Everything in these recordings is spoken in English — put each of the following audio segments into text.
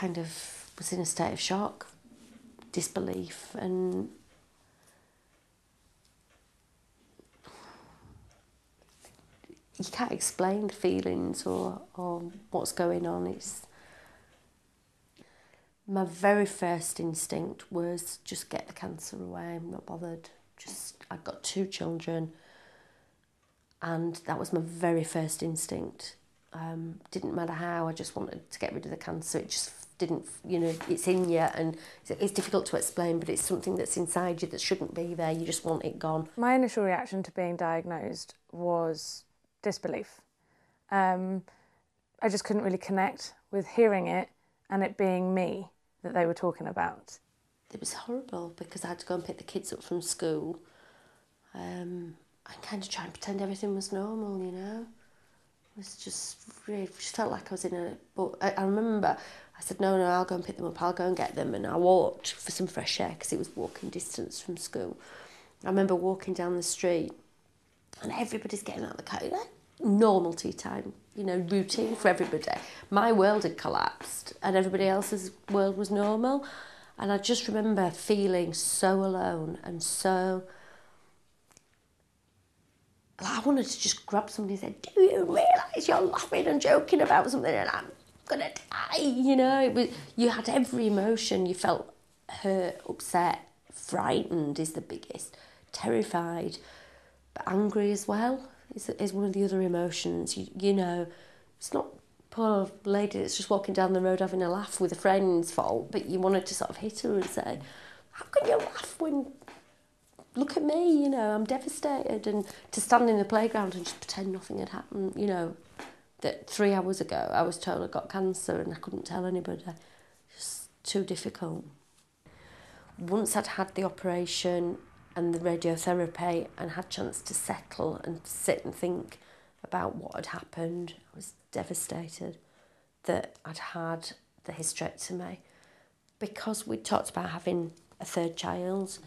kind of was in a state of shock, disbelief, and you can't explain the feelings or what's going on. It's my very first instinct was just get the cancer away. I'm not bothered. I've got 2 children, and that was my very first instinct. Didn't matter how, I just wanted to get rid of the cancer. It just didn't, it's in you, and it's difficult to explain, but it's something that's inside you that shouldn't be there. You just want it gone. My initial reaction to being diagnosed was disbelief. I just couldn't really connect with hearing it and it being me that they were talking about. It was horrible because I had to go and pick the kids up from school. I kind of try and pretend everything was normal, It was just really, just felt like I was in a... But I remember I said, no, I'll go and pick them up, I'll go and get them. And I walked for some fresh air because it was walking distance from school. I remember walking down the street and everybody's getting out of the car. Normal tea time, routine for everybody. My world had collapsed and everybody else's world was normal. And I just remember feeling so alone and so... I wanted to just grab somebody and say, do you realise you're laughing and joking about something and I'm going to die, you had every emotion. You felt hurt, upset, frightened is the biggest, terrified, but angry as well is one of the other emotions. It's not poor lady that's just walking down the road having a laugh with a friend's fault, but you wanted to sort of hit her and say, how can you laugh when... Look at me, I'm devastated. And to stand in the playground and just pretend nothing had happened, that 3 hours ago I was told I got cancer and I couldn't tell anybody. Just too difficult. Once I'd had the operation and the radiotherapy and had a chance to settle and sit and think about what had happened, I was devastated that I'd had the hysterectomy. Because we'd talked about having a 3rd child,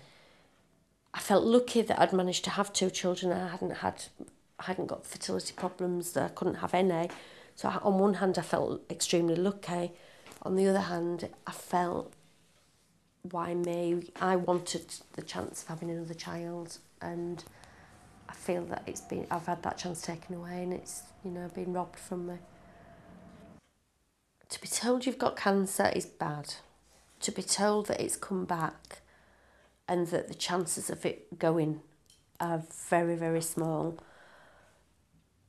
I felt lucky that I'd managed to have 2 children. I hadn't got fertility problems, that I couldn't have any. So on one hand, I felt extremely lucky. On the other hand, I felt, why me? I wanted the chance of having another child, and I feel that I've had that chance taken away, and it's, been robbed from me. To be told you've got cancer is bad. To be told that it's come back and that the chances of it going are very, very small,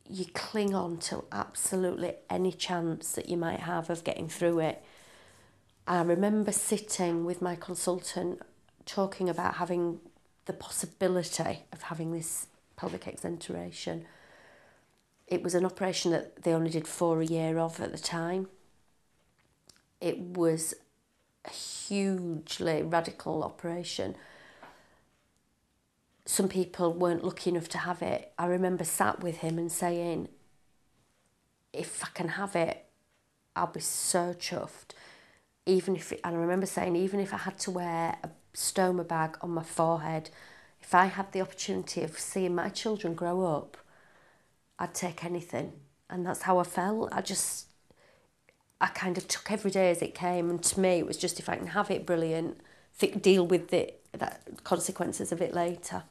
you cling on to absolutely any chance that you might have of getting through it. I remember sitting with my consultant talking about having the possibility of having this pelvic exenteration. It was an operation that they only did 4 a year of at the time. It was a hugely radical operation. Some people weren't lucky enough to have it. I remember sat with him and saying, if I can have it, I'll be so chuffed. And I remember saying, even if I had to wear a stoma bag on my forehead, if I had the opportunity of seeing my children grow up, I'd take anything. And that's how I felt. I kind of took every day as it came, and to me it was just, if I can have it, brilliant, deal with the consequences of it later.